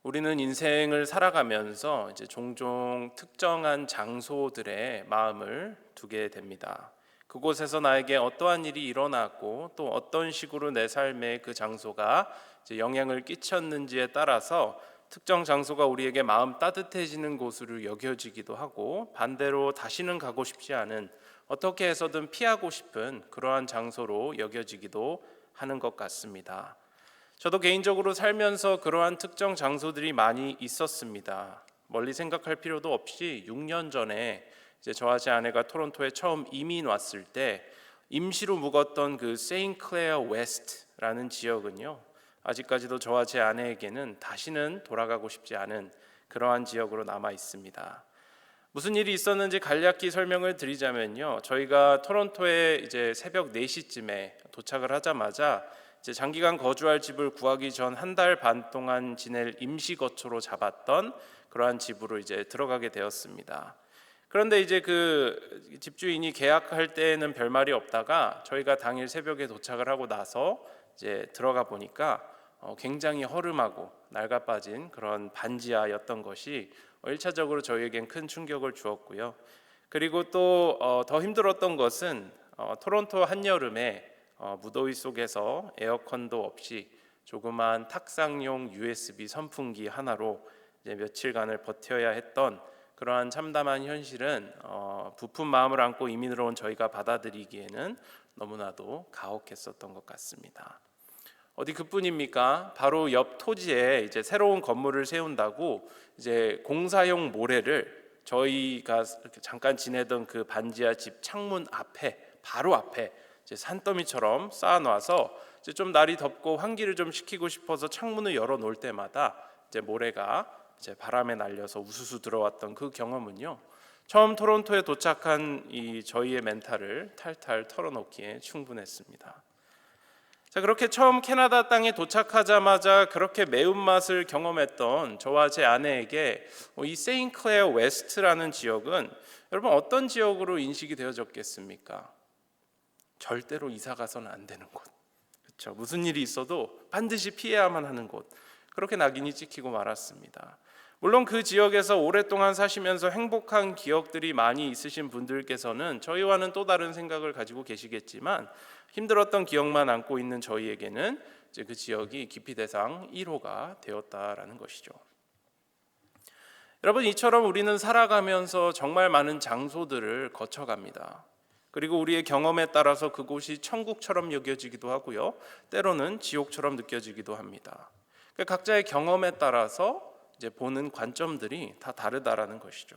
우리는 인생을 살아가면서 이제 종종 특정한 장소들에 마음을 두게 됩니다. 그곳에서 나에게 어떠한 일이 일어났고 또 어떤 식으로 내 삶에 그 장소가 이제 영향을 끼쳤는지에 따라서 특정 장소가 우리에게 마음 따뜻해지는 곳으로 여겨지기도 하고, 반대로 다시는 가고 싶지 않은, 어떻게 해서든 피하고 싶은 그러한 장소로 여겨지기도 하는 것 같습니다. 저도 개인적으로 살면서 그러한 특정 장소들이 많이 있었습니다. 멀리 생각할 필요도 없이 6년 전에 이제 저와 제 아내가 토론토에 처음 이민 왔을 때 임시로 묵었던 그 세인클레어 웨스트라는 지역은요, 아직까지도 저와 제 아내에게는 다시는 돌아가고 싶지 않은 그러한 지역으로 남아 있습니다. 무슨 일이 있었는지 간략히 설명을 드리자면요, 저희가 토론토에 이제 새벽 4시쯤에 도착을 하자마자 이제 장기간 거주할 집을 구하기 전 한 달 반 동안 지낼 임시 거처로 잡았던 그러한 집으로 이제 들어가게 되었습니다. 그런데 이제 그 집주인이 계약할 때에는 별말이 없다가 저희가 당일 새벽에 도착을 하고 나서 이제 들어가 보니까 굉장히 허름하고 낡아빠진 그런 반지하였던 것이 1차적으로 저희에겐 큰 충격을 주었고요. 그리고 또 더 힘들었던 것은 토론토 한여름에 무더위 속에서 에어컨도 없이 조그만 탁상용 USB 선풍기 하나로 이제 며칠간을 버텨야 했던 그러한 참담한 현실은 부푼 마음을 안고 이민을 온 저희가 받아들이기에는 너무나도 가혹했었던 것 같습니다. 어디 그뿐입니까? 바로 옆 토지에 이제 새로운 건물을 세운다고 이제 공사용 모래를 저희가 잠깐 지내던 그 반지하 집 창문 앞에, 바로 앞에 이제 산더미처럼 쌓아놔서 이제 좀 날이 덥고 환기를 좀 시키고 싶어서 창문을 열어 놓을 때마다 이제 모래가 이제 바람에 날려서 우수수 들어왔던 그 경험은요, 처음 토론토에 도착한 이 저희의 멘탈을 탈탈 털어놓기에 충분했습니다. 자, 그렇게 처음 캐나다 땅에 도착하자마자 그렇게 매운맛을 경험했던 저와 제 아내에게 이 세인클레어 웨스트라는 지역은 여러분 어떤 지역으로 인식이 되어졌겠습니까? 절대로 이사 가서는 안 되는 곳. 그렇죠? 무슨 일이 있어도 반드시 피해야만 하는 곳. 그렇게 낙인이 찍히고 말았습니다. 물론 그 지역에서 오랫동안 사시면서 행복한 기억들이 많이 있으신 분들께서는 저희와는 또 다른 생각을 가지고 계시겠지만, 힘들었던 기억만 안고 있는 저희에게는 이제 그 지역이 기피 대상 1호가 되었다라는 것이죠. 여러분, 이처럼 우리는 살아가면서 정말 많은 장소들을 거쳐갑니다. 그리고 우리의 경험에 따라서 그곳이 천국처럼 여겨지기도 하고요, 때로는 지옥처럼 느껴지기도 합니다. 그러니까 각자의 경험에 따라서 이제 보는 관점들이 다 다르다라는 것이죠.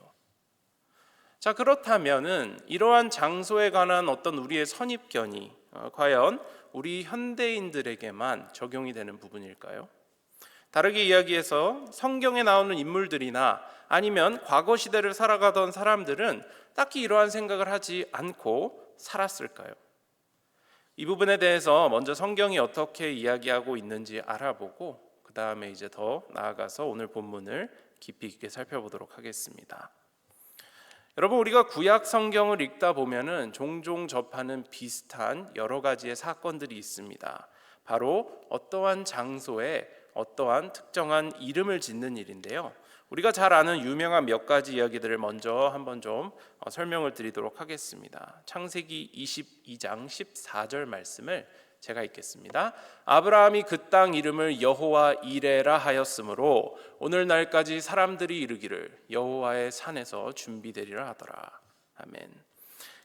자, 그렇다면은 이러한 장소에 관한 어떤 우리의 선입견이 과연 우리 현대인들에게만 적용이 되는 부분일까요? 다르게 이야기해서 성경에 나오는 인물들이나 아니면 과거 시대를 살아가던 사람들은 딱히 이러한 생각을 하지 않고 살았을까요? 이 부분에 대해서 먼저 성경이 어떻게 이야기하고 있는지 알아보고 그 다음에 이제 더 나아가서 오늘 본문을 깊이 있게 살펴보도록 하겠습니다. 여러분, 우리가 구약 성경을 읽다 보면은 종종 접하는 비슷한 여러 가지의 사건들이 있습니다. 바로 어떠한 장소에 어떠한 특정한 이름을 짓는 일인데요, 우리가 잘 아는 유명한 몇 가지 이야기들을 먼저 한번 좀 설명을 드리도록 하겠습니다. 창세기 22장 14절 말씀을 제가 읽겠습니다. 아브라함이 그 땅 이름을 여호와 이레라 하였으므로 오늘날까지 사람들이 이르기를 여호와의 산에서 준비되리라 하더라. 아멘.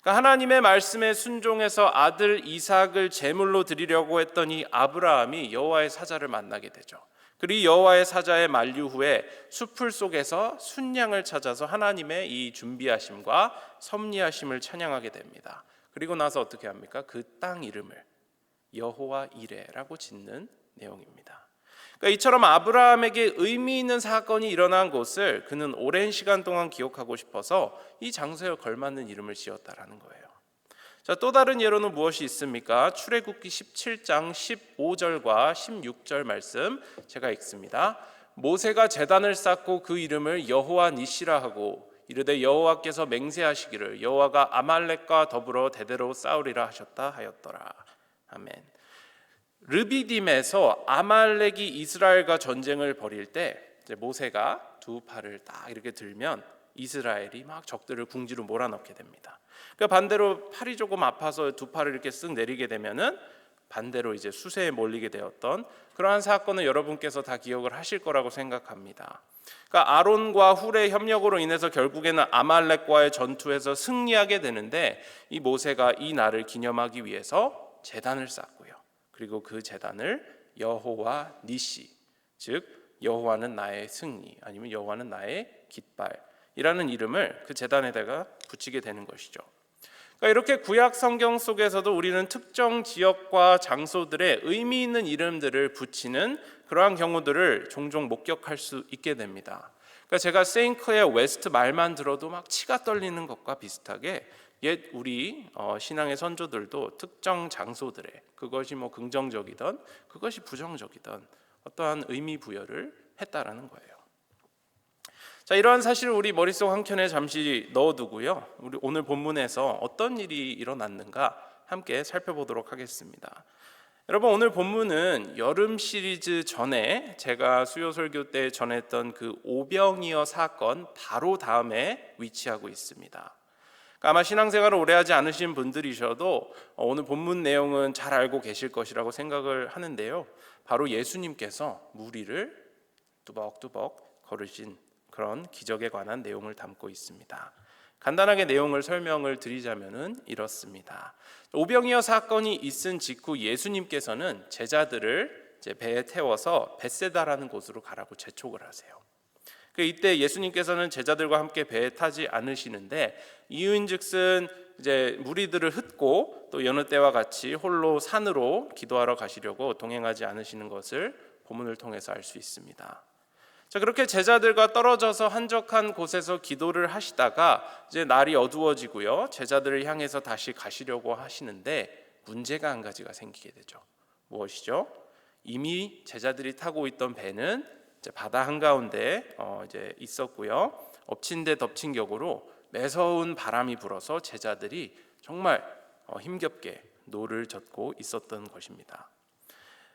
그러니까 하나님의 말씀에 순종해서 아들 이삭을 제물로 드리려고 했더니 아브라함이 여호와의 사자를 만나게 되죠. 그리고 여호와의 사자의 만류 후에 숲풀 속에서 순양을 찾아서 하나님의 이 준비하심과 섭리하심을 찬양하게 됩니다. 그리고 나서 어떻게 합니까? 그 땅 이름을 여호와 이레라고 짓는 내용입니다. 그러니까 이처럼 아브라함에게 의미 있는 사건이 일어난 곳을 그는 오랜 시간 동안 기억하고 싶어서 이 장소에 걸맞는 이름을 지었다라는 거예요. 자, 또 다른 예로는 무엇이 있습니까? 출애굽기 17장 15절과 16절 말씀 제가 읽습니다. 모세가 제단을 쌓고 그 이름을 여호와 니시라 하고 이르되 여호와께서 맹세하시기를 여호와가 아말렉과 더불어 대대로 싸우리라 하셨다 하였더라. 아멘. 르비딤에서 아말렉이 이스라엘과 전쟁을 벌일 때 이제 모세가 두 팔을 딱 이렇게 들면 이스라엘이 막 적들을 궁지로 몰아넣게 됩니다. 그러니까 반대로 팔이 조금 아파서 두 팔을 이렇게 쓱 내리게 되면은 반대로 이제 수세에 몰리게 되었던 그러한 사건을 여러분께서 다 기억을 하실 거라고 생각합니다. 그러니까 아론과 훌의 협력으로 인해서 결국에는 아말렉과의 전투에서 승리하게 되는데, 이 모세가 이 날을 기념하기 위해서 제단을 쌓고요. 그리고 그 제단을 여호와 니시, 즉 여호와는 나의 승리, 아니면 여호와는 나의 깃발이라는 이름을 그 제단에다가 붙이게 되는 것이죠. 그러니까 이렇게 구약 성경 속에서도 우리는 특정 지역과 장소들의 의미 있는 이름들을 붙이는 그러한 경우들을 종종 목격할 수 있게 됩니다. 그러니까 제가 세인크의 웨스트 말만 들어도 막 치가 떨리는 것과 비슷하게 옛 우리 신앙의 선조들도 특정 장소들에, 그것이 뭐 긍정적이든 그것이 부정적이든 어떠한 의미 부여를 했다라는 거예요. 자, 이러한 사실을 우리 머릿속 한켠에 잠시 넣어두고요, 우리 오늘 본문에서 어떤 일이 일어났는가 함께 살펴보도록 하겠습니다. 여러분, 오늘 본문은 여름 시리즈 전에 제가 수요 설교 때 전했던 그 오병이어 사건 바로 다음에 위치하고 있습니다. 그러니까 아마 신앙생활을 오래 하지 않으신 분들이셔도 오늘 본문 내용은 잘 알고 계실 것이라고 생각을 하는데요, 바로 예수님께서 무리를 뚜벅뚜벅 걸으신 그런 기적에 관한 내용을 담고 있습니다. 간단하게 내용을 설명을 드리자면은 이렇습니다. 오병이어 사건이 있은 직후 예수님께서는 제자들을 이제 배에 태워서 벳세다라는 곳으로 가라고 재촉을 하세요. 이때 예수님께서는 제자들과 함께 배에 타지 않으시는데, 이유인즉슨 이제 무리들을 흩고 또 여느 때와 같이 홀로 산으로 기도하러 가시려고 동행하지 않으시는 것을 본문을 통해서 알 수 있습니다. 자, 그렇게 제자들과 떨어져서 한적한 곳에서 기도를 하시다가 이제 날이 어두워지고요, 제자들을 향해서 다시 가시려고 하시는데 문제가 한 가지가 생기게 되죠. 무엇이죠? 이미 제자들이 타고 있던 배는 이제 바다 한가운데 이제 있었고요, 엎친 데 덮친 격으로 매서운 바람이 불어서 제자들이 정말 힘겹게 노를 젓고 있었던 것입니다.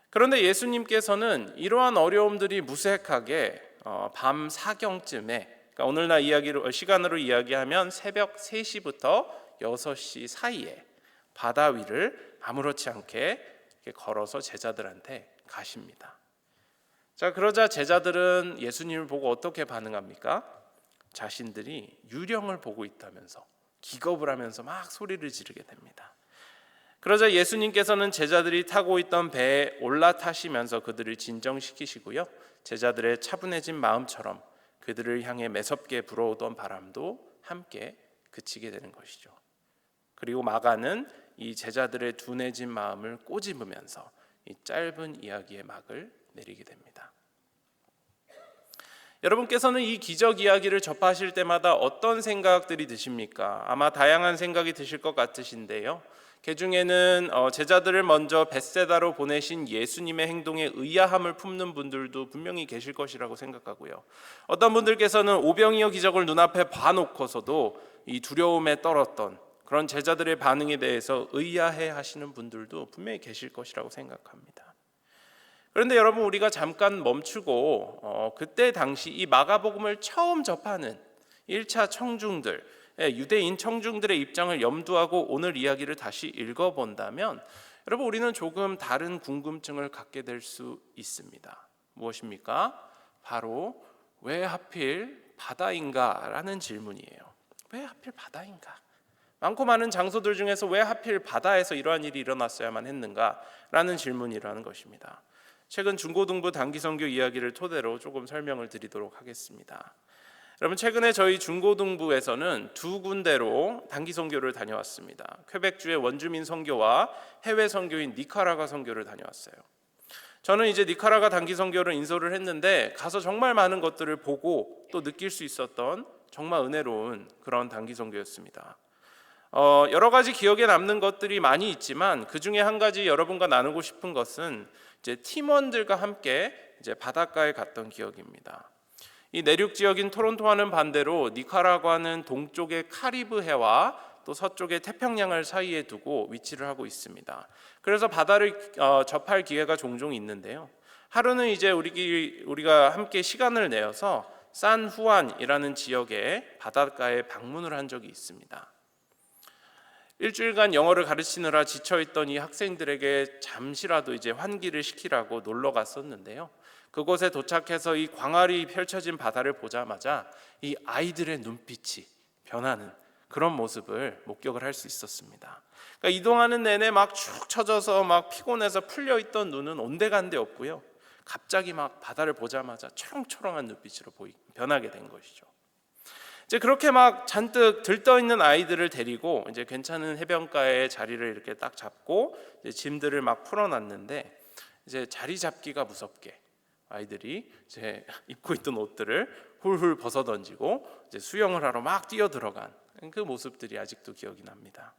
그런데 예수님께서는 이러한 어려움들이 무색하게 밤 사경쯤에, 그러니까 오늘날 시간으로 이야기하면 새벽 3시부터 6시 사이에 바다 위를 아무렇지 않게 걸어서 제자들한테 가십니다. 자, 그러자 제자들은 예수님을 보고 어떻게 반응합니까? 자신들이 유령을 보고 있다면서 기겁을 하면서 막 소리를 지르게 됩니다. 그러자 예수님께서는 제자들이 타고 있던 배에 올라타시면서 그들을 진정시키시고요, 제자들의 차분해진 마음처럼 그들을 향해 매섭게 불어오던 바람도 함께 그치게 되는 것이죠. 그리고 마가는 이 제자들의 둔해진 마음을 꼬집으면서 이 짧은 이야기의 막을 내리게 됩니다. 여러분께서는 이 기적 이야기를 접하실 때마다 어떤 생각들이 드십니까? 아마 다양한 생각이 드실 것 같으신데요, 그 중에는 제자들을 먼저 벳세다로 보내신 예수님의 행동에 의아함을 품는 분들도 분명히 계실 것이라고 생각하고요, 어떤 분들께서는 오병이어 기적을 눈앞에 봐놓고서도 이 두려움에 떨었던 그런 제자들의 반응에 대해서 의아해 하시는 분들도 분명히 계실 것이라고 생각합니다. 그런데 여러분, 우리가 잠깐 멈추고 그때 당시 이 마가복음을 처음 접하는 1차 청중들, 유대인 청중들의 입장을 염두하고 오늘 이야기를 다시 읽어본다면, 여러분, 우리는 조금 다른 궁금증을 갖게 될 수 있습니다. 무엇입니까? 바로 왜 하필 바다인가? 라는 질문이에요. 왜 하필 바다인가? 많고 많은 장소들 중에서 왜 하필 바다에서 이러한 일이 일어났어야만 했는가? 라는 질문이라는 것입니다. 최근 중고등부 단기선교 이야기를 토대로 조금 설명을 드리도록 하겠습니다. 여러분, 최근에 저희 중고등부에서는 두 군데로 단기 선교를 다녀왔습니다. 퀘벡주의 원주민 선교와 해외 선교인 니카라과 선교를 다녀왔어요. 저는 이제 니카라과 단기 선교를 인솔을 했는데 가서 정말 많은 것들을 보고 또 느낄 수 있었던 정말 은혜로운 그런 단기 선교였습니다. 여러 가지 기억에 남는 것들이 많이 있지만 그 중에 한 가지 여러분과 나누고 싶은 것은 이제 팀원들과 함께 이제 바닷가에 갔던 기억입니다. 이 내륙 지역인 토론토와는 반대로 니카라과는 동쪽의 카리브 해와 또 서쪽의 태평양을 사이에 두고 위치를 하고 있습니다. 그래서 바다를 접할 기회가 종종 있는데요, 하루는 이제 우리가 함께 시간을 내어서 산후안이라는 지역의 바닷가에 방문을 한 적이 있습니다. 일주일간 영어를 가르치느라 지쳐있던 이 학생들에게 잠시라도 이제 환기를 시키라고 놀러 갔었는데요. 그곳에 도착해서 이 광활히 펼쳐진 바다를 보자마자 이 아이들의 눈빛이 변하는 그런 모습을 목격을 할 수 있었습니다. 그러니까 이동하는 내내 막 축 처져서 막 피곤해서 풀려있던 눈은 온데간데 없고요. 갑자기 막 바다를 보자마자 초롱초롱한 눈빛으로 변하게 된 것이죠. 이제 그렇게 막 잔뜩 들떠 있는 아이들을 데리고 이제 괜찮은 해변가에 자리를 이렇게 딱 잡고 이제 짐들을 막 풀어놨는데 이제 자리 잡기가 무섭게 아이들이 이제 입고 있던 옷들을 훌훌 벗어 던지고 이제 수영을 하러 막 뛰어 들어간 그 모습들이 아직도 기억이 납니다.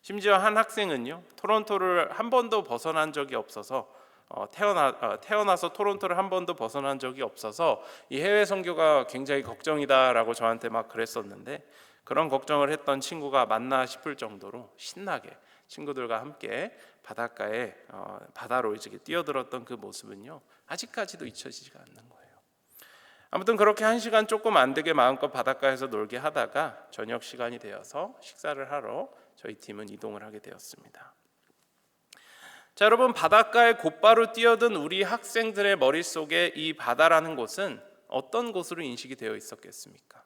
심지어 한 학생은요, 토론토를 한 번도 벗어난 적이 없어서 태어나서 토론토를 한 번도 벗어난 적이 없어서 이 해외 선교가 굉장히 걱정이다라고 저한테 막 그랬었는데, 그런 걱정을 했던 친구가 맞나 싶을 정도로 신나게 친구들과 함께 바닷가에 바다로 이제 뛰어들었던 그 모습은요 아직까지도 잊혀지지가 않는 거예요. 아무튼 그렇게 1시간 조금 안 되게 마음껏 바닷가에서 놀게 하다가 저녁 시간이 되어서 식사를 하러 저희 팀은 이동을 하게 되었습니다. 자, 여러분, 바닷가에 곧바로 뛰어든 우리 학생들의 머릿속에 이 바다라는 곳은 어떤 곳으로 인식이 되어 있었겠습니까?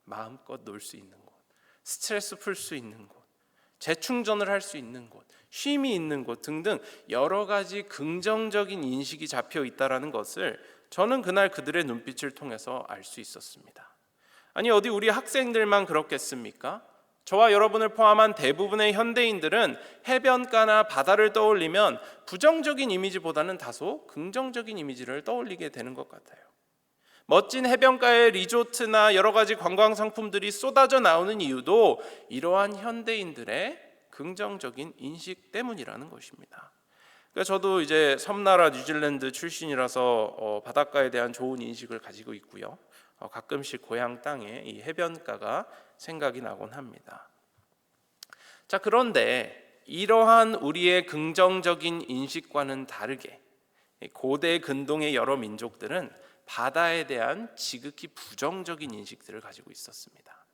마음껏 놀 수 있는 곳, 스트레스 풀 수 있는 곳, 재충전을 할 수 있는 곳, 쉼이 있는 곳 등등 여러 가지 긍정적인 인식이 잡혀 있다는 것을 저는 그날 그들의 눈빛을 통해서 알 수 있었습니다. 아니, 어디 우리 학생들만 그렇겠습니까? 저와 여러분을 포함한 대부분의 현대인들은 해변가나 바다를 떠올리면 부정적인 이미지보다는 다소 긍정적인 이미지를 떠올리게 되는 것 같아요. 멋진 해변가에 리조트나 여러 가지 관광 상품들이 쏟아져 나오는 이유도 이러한 현대인들의 긍정적인 인식 때문이라는 것입니다. 그러니까 저도 이제 섬나라 뉴질랜드 출신이라서 바닷가에 대한 좋은 인식을 가지고 있고요. 가끔씩 고향 땅에 이 해변가가 생각이 나곤 합니다. 자, 그런데 이러한 우리의 긍정적인 인식과는 다르게 고대 근동의 여러 민족들은 바다에 대한 지극히 부정적인 인식들을 가지고 있었습니다.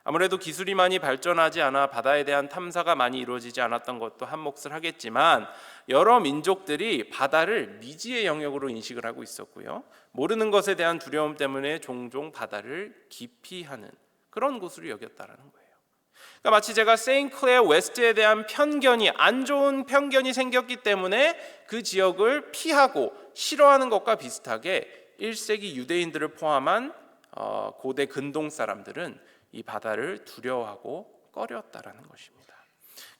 아무래도 기술이 많이 발전하지 않아 바다에 대한 탐사가 많이 이루어지지 않았던 것도 한 몫을 하겠지만, 여러 민족들이 바다를 미지의 영역으로 인식을 하고 있었고요, 모르는 것에 대한 두려움 때문에 종종 바다를 기피하는 그런 곳으로 여겼다라는 거예요. 그러니까 마치 제가 세인클레어 웨스트에 대한 편견이, 안 좋은 편견이 생겼기 때문에 그 지역을 피하고 싫어하는 것과 비슷하게 1세기 유대인들을 포함한 고대 근동 사람들은 이 바다를 두려워하고 꺼렸다라는 것입니다.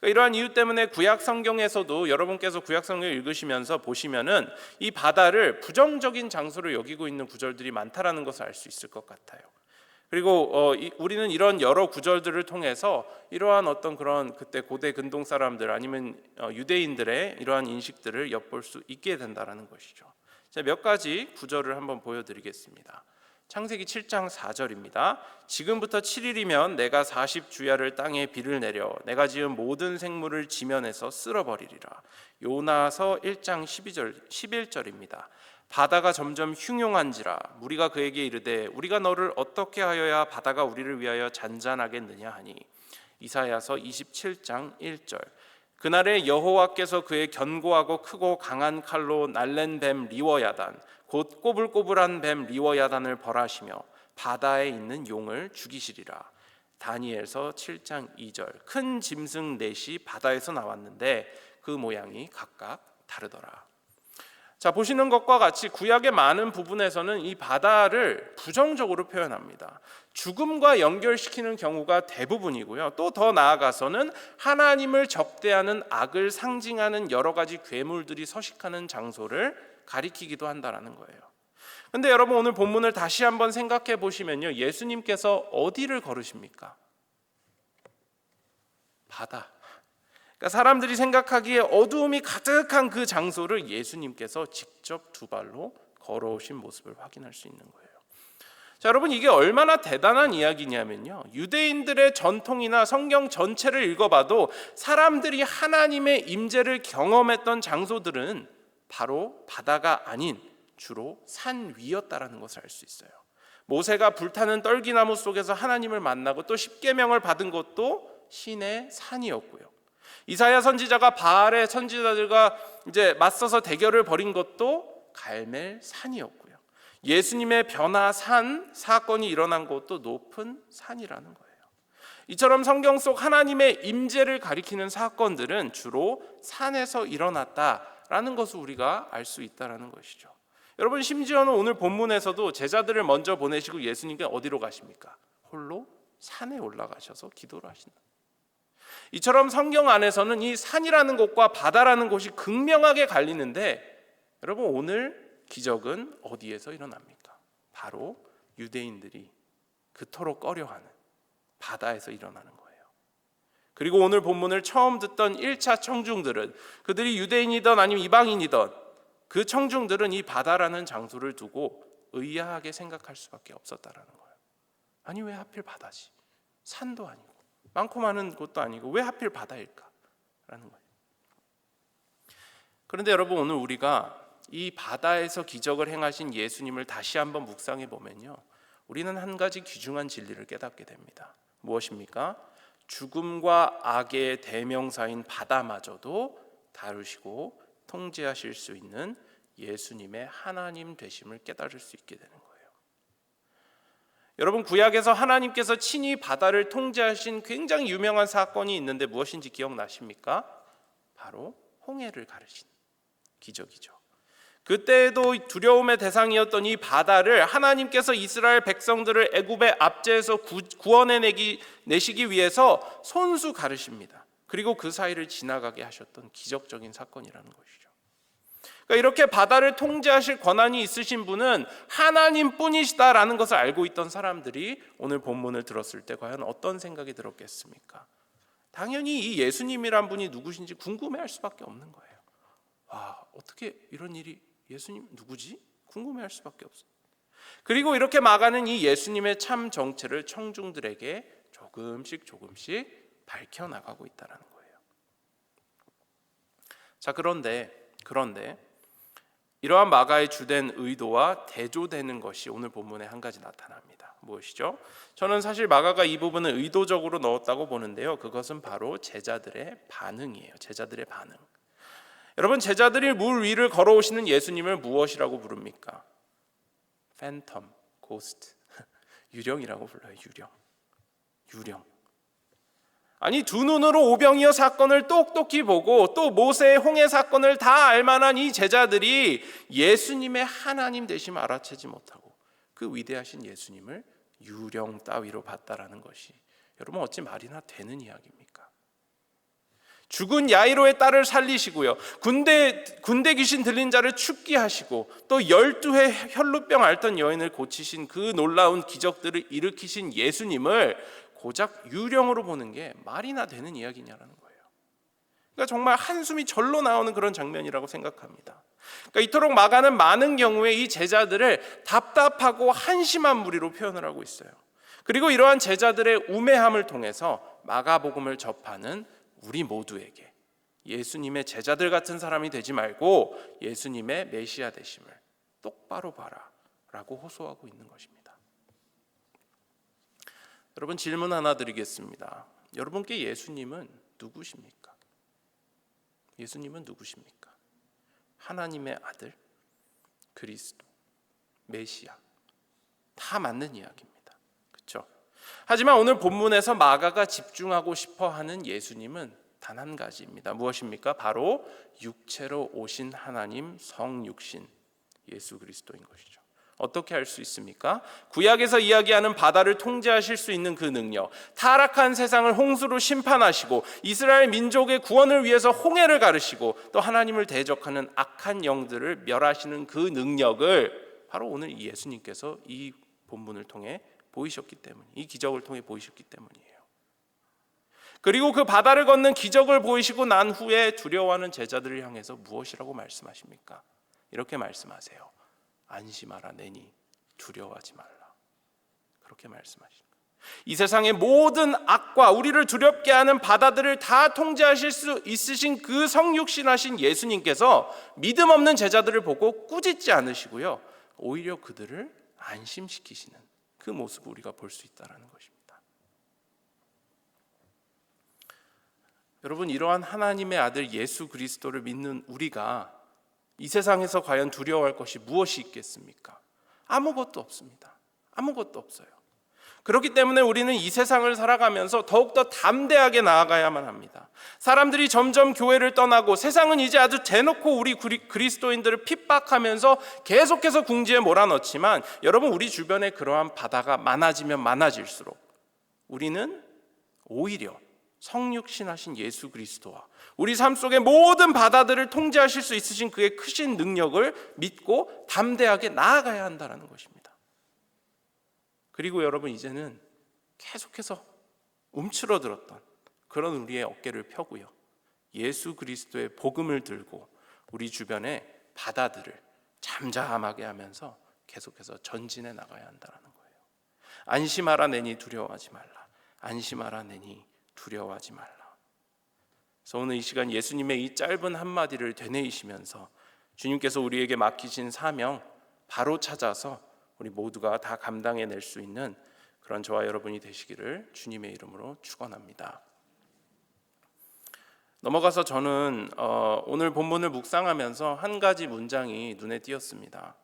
그러니까 이러한 이유 때문에 구약 성경에서도 여러분께서 구약 성경을 읽으시면서 보시면은 이 바다를 부정적인 장소로 여기고 있는 구절들이 많다라는 것을 알 수 있을 것 같아요. 그리고 우리는 이런 여러 구절들을 통해서 이러한 어떤 그런 그때 고대 근동 사람들 아니면 유대인들의 이러한 인식들을 엿볼 수 있게 된다라는 것이죠. 자, 몇 가지 구절을 한번 보여드리겠습니다. 창세기 7장 4절입니다. 지금부터 7일이면 내가 40주야를 땅에 비를 내려 내가 지은 모든 생물을 지면에서 쓸어버리리라. 요나서 1장 11절입니다. 바다가 점점 흉용한지라 무리가 그에게 이르되 우리가 너를 어떻게 하여야 바다가 우리를 위하여 잔잔하겠느냐 하니. 이사야서 27장 1절. 그날에 여호와께서 그의 견고하고 크고 강한 칼로 날랜 뱀 리워야단 곧 꼬불꼬불한 뱀 리워야단을 벌하시며 바다에 있는 용을 죽이시리라. 다니엘서 7장 2절. 큰 짐승 넷이 바다에서 나왔는데 그 모양이 각각 다르더라. 자, 보시는 것과 같이 구약의 많은 부분에서는 이 바다를 부정적으로 표현합니다. 죽음과 연결시키는 경우가 대부분이고요. 또 더 나아가서는 하나님을 적대하는 악을 상징하는 여러 가지 괴물들이 서식하는 장소를 가리키기도 한다는 거예요. 그런데 여러분, 오늘 본문을 다시 한번 생각해 보시면요, 예수님께서 어디를 걸으십니까? 바다. 그러니까 사람들이 생각하기에 어두움이 가득한 그 장소를 예수님께서 직접 두 발로 걸어오신 모습을 확인할 수 있는 거예요. 자, 여러분, 이게 얼마나 대단한 이야기냐면요, 유대인들의 전통이나 성경 전체를 읽어봐도 사람들이 하나님의 임재를 경험했던 장소들은 바로 바다가 아닌 주로 산 위였다라는 것을 알 수 있어요. 모세가 불타는 떨기나무 속에서 하나님을 만나고 또 십계명을 받은 것도 신의 산이었고요. 이사야 선지자가 바알의 선지자들과 이제 맞서서 대결을 벌인 것도 갈멜 산이었고요. 예수님의 변화산 사건이 일어난 곳도 높은 산이라는 거예요. 이처럼 성경 속 하나님의 임재를 가리키는 사건들은 주로 산에서 일어났다라는 것을 우리가 알 수 있다라는 것이죠. 여러분, 심지어는 오늘 본문에서도 제자들을 먼저 보내시고 예수님께 어디로 가십니까? 홀로 산에 올라가셔서 기도를 하신다. 이처럼 성경 안에서는 이 산이라는 곳과 바다라는 곳이 극명하게 갈리는데, 여러분, 오늘 기적은 어디에서 일어납니까? 바로 유대인들이 그토록 꺼려하는 바다에서 일어나는 거예요. 그리고 오늘 본문을 처음 듣던 1차 청중들은, 그들이 유대인이든 아니면 이방인이든 그 청중들은 이 바다라는 장소를 두고 의아하게 생각할 수밖에 없었다라는 거예요. 아니, 왜 하필 바다지? 산도 아니고 많고 많은 곳도 아니고 왜 하필 바다일까? 라는 거예요. 그런데 여러분, 오늘 우리가 이 바다에서 기적을 행하신 예수님을 다시 한번 묵상해 보면요, 우리는 한 가지 귀중한 진리를 깨닫게 됩니다. 무엇입니까? 죽음과 악의 대명사인 바다마저도 다루시고 통제하실 수 있는 예수님의 하나님 되심을 깨달을 수 있게 되는 거예요. 여러분, 구약에서 하나님께서 친히 바다를 통제하신 굉장히 유명한 사건이 있는데 무엇인지 기억나십니까? 바로 홍해를 가르신 기적이죠. 그때에도 두려움의 대상이었던 이 바다를 하나님께서 이스라엘 백성들을 애굽의 압제에서 구원해내시기 위해서 손수 가르십니다. 그리고 그 사이를 지나가게 하셨던 기적적인 사건이라는 것이죠. 그러니까 이렇게 바다를 통제하실 권한이 있으신 분은 하나님뿐이시다라는 것을 알고 있던 사람들이 오늘 본문을 들었을 때 과연 어떤 생각이 들었겠습니까? 당연히 이 예수님이란 분이 누구신지 궁금해할 수밖에 없는 거예요. 와, 어떻게 이런 일이, 예수님 누구지? 궁금해할 수밖에 없어요. 그리고 이렇게 막아는 이 예수님의 참 정체를 청중들에게 조금씩 밝혀나가고 있다는 거예요. 자, 그런데 이러한 마가의 주된 의도와 대조되는 것이 오늘 본문에 한 가지 나타납니다. 무엇이죠? 저는 사실 마가가 이 부분을 의도적으로 넣었다고 보는데요, 그것은 바로 제자들의 반응이에요. 제자들의 반응. 여러분, 제자들이 물 위를 걸어오시는 예수님을 무엇이라고 부릅니까? 팬텀, 고스트, 유령이라고 불러요. 유령. 아니, 두 눈으로 오병이어 사건을 똑똑히 보고 또 모세의 홍해 사건을 다 알만한 이 제자들이 예수님의 하나님 되심을 알아채지 못하고 그 위대하신 예수님을 유령 따위로 봤다라는 것이, 여러분, 어찌 말이나 되는 이야기입니까? 죽은 야이로의 딸을 살리시고요, 군대 귀신 들린 자를 죽게 하시고 또 12회 혈루병 앓던 여인을 고치신 그 놀라운 기적들을 일으키신 예수님을 고작 유령으로 보는 게 말이나 되는 이야기냐라는 거예요. 그러니까 정말 한숨이 절로 나오는 그런 장면이라고 생각합니다. 그러니까 이토록 마가는 많은 경우에 이 제자들을 답답하고 한심한 무리로 표현을 하고 있어요. 그리고 이러한 제자들의 우매함을 통해서 마가복음을 접하는 우리 모두에게 예수님의 제자들 같은 사람이 되지 말고 예수님의 메시아 되심을 똑바로 봐라 라고 호소하고 있는 것입니다. 여러분, 질문 하나 드리겠습니다. 여러분께 예수님은 누구십니까? 예수님은 누구십니까? 하나님의 아들, 그리스도, 메시아, 다 맞는 이야기입니다. 그렇죠? 하지만 오늘 본문에서 마가가 집중하고 싶어하는 예수님은 단 한 가지입니다. 무엇입니까? 바로 육체로 오신 하나님 성육신 예수 그리스도인 것이죠. 어떻게 할 수 있습니까? 구약에서 이야기하는 바다를 통제하실 수 있는 그 능력, 타락한 세상을 홍수로 심판하시고 이스라엘 민족의 구원을 위해서 홍해를 가르시고 또 하나님을 대적하는 악한 영들을 멸하시는 그 능력을 바로 오늘 이 예수님께서 이 본문을 통해 보이셨기 때문에, 이 기적을 통해 보이셨기 때문이에요. 그리고 그 바다를 걷는 기적을 보이시고 난 후에 두려워하는 제자들을 향해서 무엇이라고 말씀하십니까? 이렇게 말씀하세요. 안심하라 내니 두려워하지 말라. 그렇게 말씀하십니다. 이 세상의 모든 악과 우리를 두렵게 하는 바다들을 다 통제하실 수 있으신 그 성육신하신 예수님께서 믿음 없는 제자들을 보고 꾸짖지 않으시고요, 오히려 그들을 안심시키시는 그 모습을 우리가 볼 수 있다는 것입니다. 여러분, 이러한 하나님의 아들 예수 그리스도를 믿는 우리가 이 세상에서 과연 두려워할 것이 무엇이 있겠습니까? 아무것도 없습니다. 아무것도 없어요. 그렇기 때문에 우리는 이 세상을 살아가면서 더욱더 담대하게 나아가야만 합니다. 사람들이 점점 교회를 떠나고 세상은 이제 아주 대놓고 우리 그리스도인들을 핍박하면서 계속해서 궁지에 몰아넣지만, 여러분, 우리 주변에 그러한 바다가 많아지면 많아질수록 우리는 오히려 성육신하신 예수 그리스도와 우리 삶 속의 모든 바다들을 통제하실 수 있으신 그의 크신 능력을 믿고 담대하게 나아가야 한다는 것입니다. 그리고 여러분, 이제는 계속해서 움츠러들었던 그런 우리의 어깨를 펴고요, 예수 그리스도의 복음을 들고 우리 주변의 바다들을 잠잠하게 하면서 계속해서 전진해 나가야 한다는 거예요. 안심하라 내니 두려워하지 말라. 안심하라 내니 두려워하지 말라. 그래서 오늘 이 시간 예수님의 이 짧은 한마디를 되뇌이시면서 주님께서 우리에게 맡기신 사명 바로 찾아서 우리 모두가 다 감당해낼 수 있는 그런 저와 여러분이 되시기를 주님의 이름으로 축원합니다. 넘어가서 저는 오늘 본문을 묵상하면서 한 가지 문장이 눈에 띄었습니다.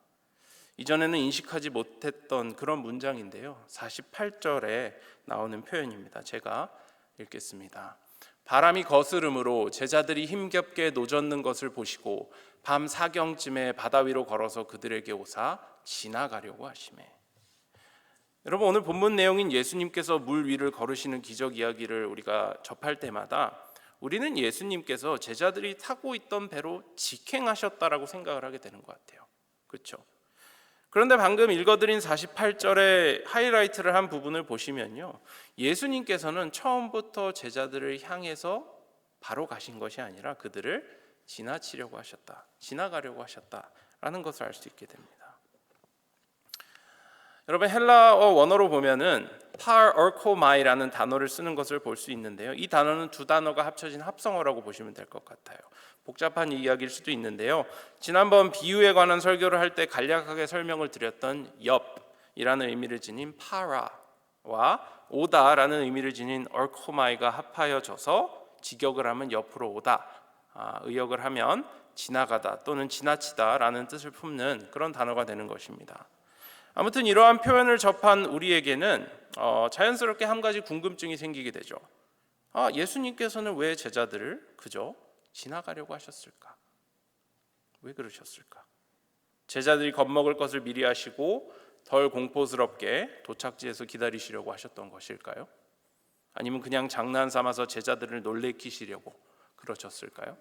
이전에는 인식하지 못했던 그런 문장인데요, 48절에 나오는 표현입니다. 제가 읽겠습니다. 바람이 거스름으로 제자들이 힘겹게 노젓는 것을 보시고 밤 사경쯤에 바다 위로 걸어서 그들에게 오사 지나가려고 하시매. 여러분, 오늘 본문 내용인 예수님께서 물 위를 걸으시는 기적 이야기를 우리가 접할 때마다 우리는 예수님께서 제자들이 타고 있던 배로 직행하셨다라고 생각을 하게 되는 것 같아요. 그렇죠? 그런데 방금 읽어드린 48절의 하이라이트를 한 부분을 보시면요, 예수님께서는 처음부터 제자들을 향해서 바로 가신 것이 아니라 그들을 지나치려고 하셨다, 지나가려고 하셨다라는 것을 알 수 있게 됩니다. 여러분, 헬라어 원어로 보면은 파르코마이라는 단어를 쓰는 것을 볼 수 있는데요, 이 단어는 두 단어가 합쳐진 합성어라고 보시면 될 것 같아요. 복잡한 이야기일 수도 있는데요, 지난번 비유에 관한 설교를 할 때 간략하게 설명을 드렸던 옆이라는 의미를 지닌 파라와 오다라는 의미를 지닌 얼코마이가 합하여져서 직역을 하면 옆으로 오다, 의역을 하면 지나가다 또는 지나치다라는 뜻을 품는 그런 단어가 되는 것입니다. 아무튼 이러한 표현을 접한 우리에게는 자연스럽게 한 가지 궁금증이 생기게 되죠. 예수님께서는 왜 제자들을 그저 지나가려고 하셨을까? 왜 그러셨을까? 제자들이 겁먹을 것을 미리 하시고 덜 공포스럽게 도착지에서 기다리시려고 하셨던 것일까요? 아니면 그냥 장난 삼아서 제자들을 놀래키시려고 그러셨을까요?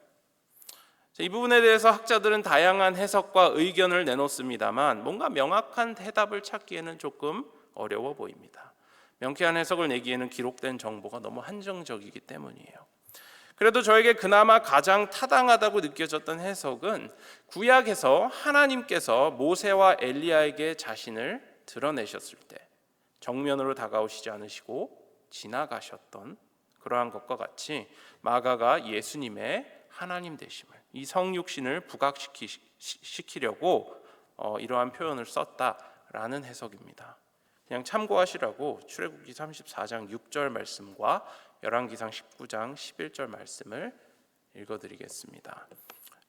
이 부분에 대해서 학자들은 다양한 해석과 의견을 내놓습니다만 뭔가 명확한 해답을 찾기에는 조금 어려워 보입니다. 명쾌한 해석을 내기에는 기록된 정보가 너무 한정적이기 때문이에요. 그래도 저에게 그나마 가장 타당하다고 느껴졌던 해석은 구약에서 하나님께서 모세와 엘리야에게 자신을 드러내셨을 때 정면으로 다가오시지 않으시고 지나가셨던 그러한 것과 같이 마가가 예수님의 하나님 되심을, 이 성육신을 부각시키려고 이러한 표현을 썼다라는 해석입니다. 그냥 참고하시라고 출애굽기 34장 6절 말씀과 열왕기상 19장 11절 말씀을 읽어드리겠습니다.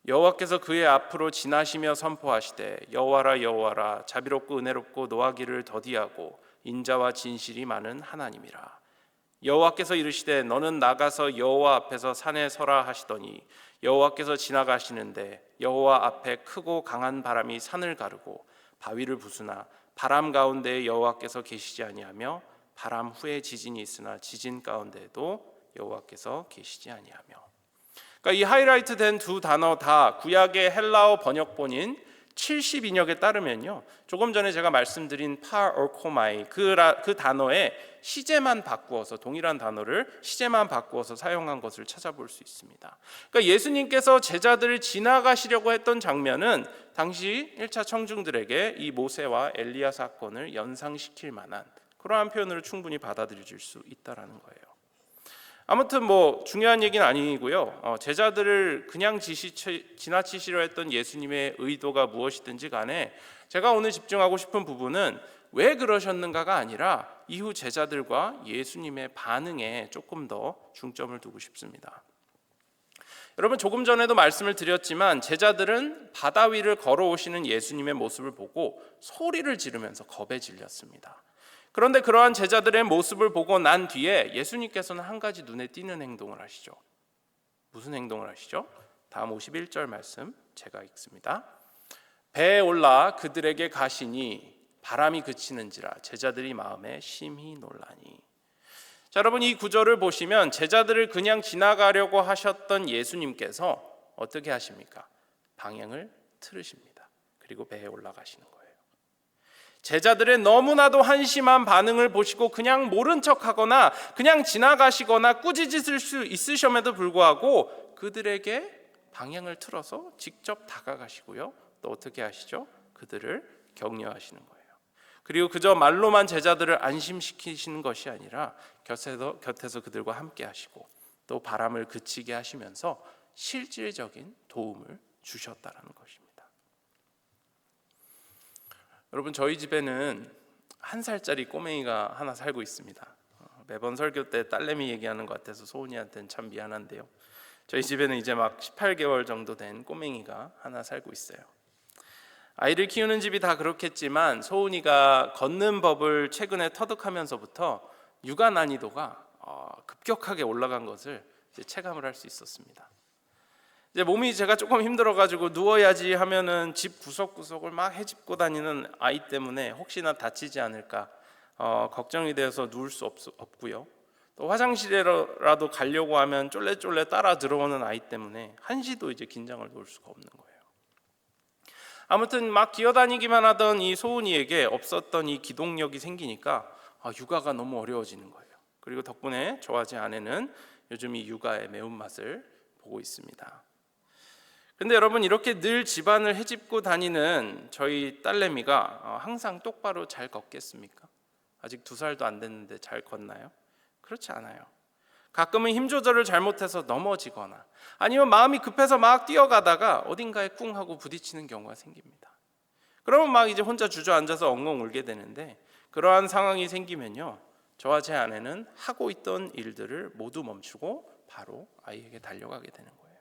여호와께서 그의 앞으로 지나시며 선포하시되 여호와라 여호와라 자비롭고 은혜롭고 노하기를 더디하고 인자와 진실이 많은 하나님이라. 여호와께서 이르시되 너는 나가서 여호와 앞에서 산에 서라 하시더니 여호와께서 지나가시는데 여호와 앞에 크고 강한 바람이 산을 가르고 바위를 부수나 바람 가운데에 여호와께서 계시지 아니하며 바람 후에 지진이 있으나 지진 가운데에도 여호와께서 계시지 아니하며. 그러니까 이 하이라이트 된 두 단어 다 구약의 헬라어 번역본인 70인역에 따르면요, 조금 전에 제가 말씀드린 파르코마이 그 단어의 시제만 바꾸어서, 동일한 단어를 시제만 바꾸어서 사용한 것을 찾아볼 수 있습니다. 그러니까 예수님께서 제자들을 지나가시려고 했던 장면은 당시 1차 청중들에게 이 모세와 엘리야 사건을 연상시킬 만한 그러한 표현으로 충분히 받아들여질 수 있다라는 거예요. 아무튼 중요한 얘기는 아니고요. 제자들을 그냥 지나치시려 했던 예수님의 의도가 무엇이든지 간에 제가 오늘 집중하고 싶은 부분은 왜 그러셨는가가 아니라 이후 제자들과 예수님의 반응에 조금 더 중점을 두고 싶습니다. 여러분, 조금 전에도 말씀을 드렸지만 제자들은 바다 위를 걸어오시는 예수님의 모습을 보고 소리를 지르면서 겁에 질렸습니다. 그런데 그러한 제자들의 모습을 보고 난 뒤에 예수님께서는 한 가지 눈에 띄는 행동을 하시죠. 무슨 행동을 하시죠? 다음 51절 말씀 제가 읽습니다. 배에 올라 그들에게 가시니 바람이 그치는지라 제자들이 마음에 심히 놀라니. 자, 여러분, 이 구절을 보시면 제자들을 그냥 지나가려고 하셨던 예수님께서 어떻게 하십니까? 방향을 틀으십니다. 그리고 배에 올라가시는 거예요. 제자들의 너무나도 한심한 반응을 보시고 그냥 모른 척하거나 그냥 지나가시거나 꾸짖으실 수 있으심에도 불구하고 그들에게 방향을 틀어서 직접 다가가시고요. 또 어떻게 하시죠? 그들을 격려하시는 거예요. 그리고 그저 말로만 제자들을 안심시키시는 것이 아니라 곁에서 그들과 함께 하시고 또 바람을 그치게 하시면서 실질적인 도움을 주셨다라는 것입니다. 여러분, 저희 집에는 1살짜리 꼬맹이가 하나 살고 있습니다. 매번 설교 때 딸내미 얘기하는 것 같아서 소은이한테는 참 미안한데요. 저희 집에는 이제 막 18개월 정도 된 꼬맹이가 하나 살고 있어요. 아이를 키우는 집이 다 그렇겠지만 소은이가 걷는 법을 최근에 터득하면서부터 육아 난이도가 급격하게 올라간 것을 이제 체감을 할 수 있었습니다. 이제 몸이 제가 조금 힘들어가지고 누워야지 하면은 집 구석구석을 막 헤집고 다니는 아이 때문에 혹시나 다치지 않을까 걱정이 되어서 누울 수 없고요. 또 화장실에라도 가려고 하면 쫄래쫄래 따라 들어오는 아이 때문에 한시도 이제 긴장을 놓을 수가 없는 거예요. 아무튼 막 기어다니기만 하던 이 소은이에게 없었던 이 기동력이 생기니까 육아가 너무 어려워지는 거예요. 그리고 덕분에 저와 제 아내는 요즘 이 육아의 매운맛을 보고 있습니다. 근데 여러분, 이렇게 늘 집안을 헤집고 다니는 저희 딸내미가 항상 똑바로 잘 걷겠습니까? 아직 2살도 안 됐는데 잘 걷나요? 그렇지 않아요. 가끔은 힘 조절을 잘못해서 넘어지거나 아니면 마음이 급해서 막 뛰어가다가 어딘가에 꿍 하고 부딪히는 경우가 생깁니다. 그러면 막 이제 혼자 주저앉아서 엉엉 울게 되는데, 그러한 상황이 생기면요, 저와 제 아내는 하고 있던 일들을 모두 멈추고 바로 아이에게 달려가게 되는 거예요.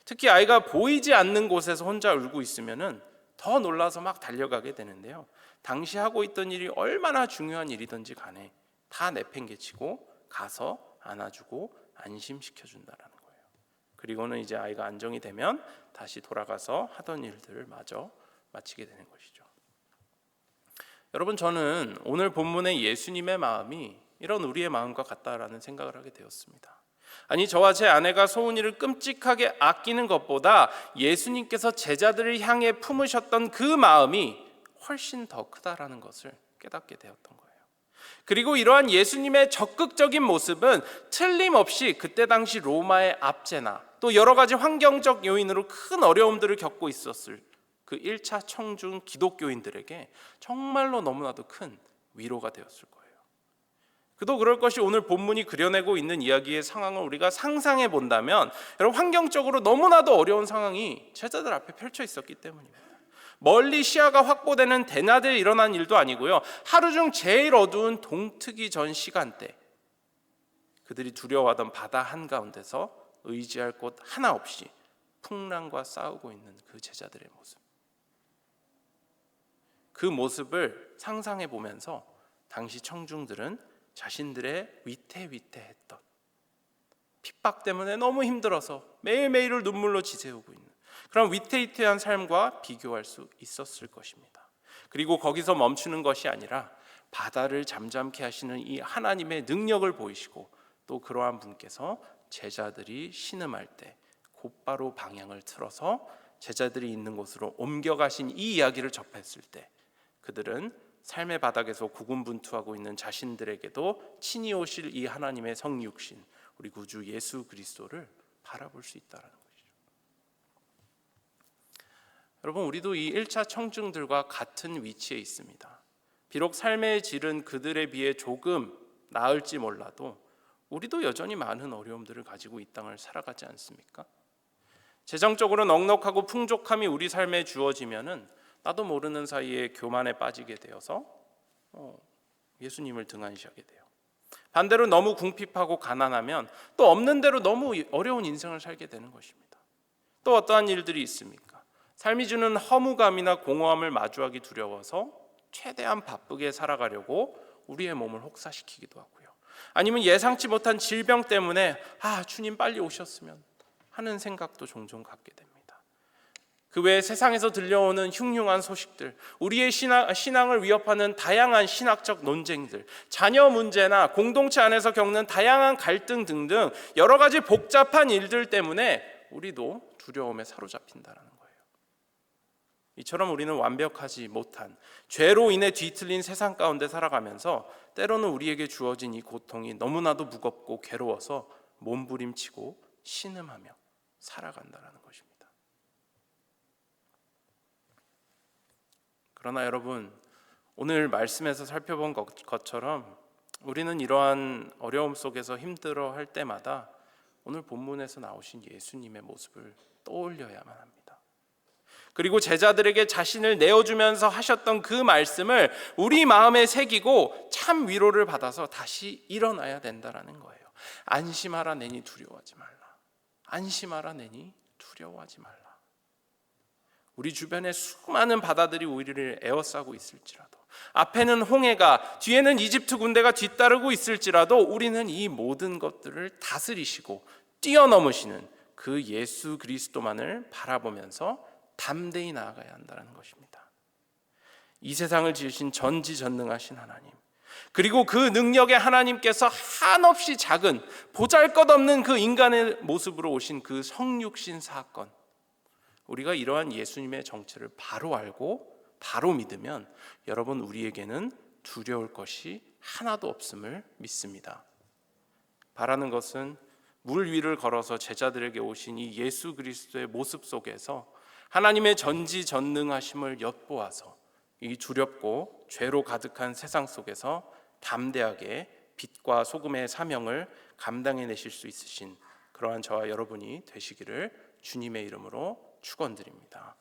특히 아이가 보이지 않는 곳에서 혼자 울고 있으면은 더 놀라서 막 달려가게 되는데요. 당시 하고 있던 일이 얼마나 중요한 일이든지 간에 다 내팽개치고 가서 안아주고 안심시켜준다라는 거예요. 그리고는 이제 아이가 안정이 되면 다시 돌아가서 하던 일들을 마저 마치게 되는 것이죠. 여러분, 저는 오늘 본문의 예수님의 마음이 이런 우리의 마음과 같다라는 생각을 하게 되었습니다. 아니, 저와 제 아내가 소은이를 끔찍하게 아끼는 것보다 예수님께서 제자들을 향해 품으셨던 그 마음이 훨씬 더 크다라는 것을 깨닫게 되었던 거예요. 그리고 이러한 예수님의 적극적인 모습은 틀림없이 그때 당시 로마의 압제나 또 여러 가지 환경적 요인으로 큰 어려움들을 겪고 있었을 그 1차 청중 기독교인들에게 정말로 너무나도 큰 위로가 되었을 거예요. 그도 그럴 것이 오늘 본문이 그려내고 있는 이야기의 상황을 우리가 상상해 본다면, 여러분, 환경적으로 너무나도 어려운 상황이 제자들 앞에 펼쳐 있었기 때문입니다. 멀리 시야가 확보되는 대낮에 일어난 일도 아니고요, 하루 중 제일 어두운 동트기 전 시간대, 그들이 두려워하던 바다 한가운데서 의지할 곳 하나 없이 풍랑과 싸우고 있는 그 제자들의 모습, 그 모습을 상상해 보면서 당시 청중들은 자신들의 위태위태했던, 핍박 때문에 너무 힘들어서 매일매일을 눈물로 지새우고 있는 그런 위태위태한 삶과 비교할 수 있었을 것입니다. 그리고 거기서 멈추는 것이 아니라 바다를 잠잠케 하시는 이 하나님의 능력을 보이시고, 또 그러한 분께서 제자들이 신음할 때 곧바로 방향을 틀어서 제자들이 있는 곳으로 옮겨가신 이 이야기를 접했을 때, 그들은 삶의 바닥에서 고군분투하고 있는 자신들에게도 친히 오실 이 하나님의 성육신, 우리 구주 예수 그리스도를 바라볼 수 있다는 것이죠. 여러분, 우리도 이 1차 청중들과 같은 위치에 있습니다. 비록 삶의 질은 그들에 비해 조금 나을지 몰라도 우리도 여전히 많은 어려움들을 가지고 이 땅을 살아가지 않습니까? 재정적으로 넉넉하고 풍족함이 우리 삶에 주어지면은 나도 모르는 사이에 교만에 빠지게 되어서 예수님을 등한시하게 돼요. 반대로 너무 궁핍하고 가난하면 또 없는 대로 너무 어려운 인생을 살게 되는 것입니다. 또 어떠한 일들이 있습니까? 삶이 주는 허무감이나 공허함을 마주하기 두려워서 최대한 바쁘게 살아가려고 우리의 몸을 혹사시키기도 하고요. 아니면 예상치 못한 질병 때문에 주님 빨리 오셨으면 하는 생각도 종종 갖게 됩니다. 그 외에 세상에서 들려오는 흉흉한 소식들, 우리의 신앙을 위협하는 다양한 신학적 논쟁들, 자녀 문제나 공동체 안에서 겪는 다양한 갈등 등등 여러 가지 복잡한 일들 때문에 우리도 두려움에 사로잡힌다는 거예요. 이처럼 우리는 완벽하지 못한 죄로 인해 뒤틀린 세상 가운데 살아가면서 때로는 우리에게 주어진 이 고통이 너무나도 무겁고 괴로워서 몸부림치고 신음하며 살아간다는 것입니다. 그러나 여러분, 오늘 말씀에서 살펴본 것처럼 우리는 이러한 어려움 속에서 힘들어할 때마다 오늘 본문에서 나오신 예수님의 모습을 떠올려야만 합니다. 그리고 제자들에게 자신을 내어주면서 하셨던 그 말씀을 우리 마음에 새기고 참 위로를 받아서 다시 일어나야 된다는 거예요. 안심하라 내니 두려워하지 말라. 안심하라 내니 두려워하지 말라. 우리 주변에 수많은 바다들이 우리를 에워싸고 있을지라도, 앞에는 홍해가, 뒤에는 이집트 군대가 뒤따르고 있을지라도 우리는 이 모든 것들을 다스리시고 뛰어넘으시는 그 예수 그리스도만을 바라보면서 담대히 나아가야 한다는 것입니다. 이 세상을 지으신 전지전능하신 하나님, 그리고 그 능력의 하나님께서 한없이 작은 보잘것없는 그 인간의 모습으로 오신 그 성육신 사건, 우리가 이러한 예수님의 정체를 바로 알고 바로 믿으면 여러분, 우리에게는 두려울 것이 하나도 없음을 믿습니다. 바라는 것은 물 위를 걸어서 제자들에게 오신 이 예수 그리스도의 모습 속에서 하나님의 전지전능하심을 엿보아서 이 두렵고 죄로 가득한 세상 속에서 담대하게 빛과 소금의 사명을 감당해내실 수 있으신 그러한 저와 여러분이 되시기를 주님의 이름으로 축원드립니다.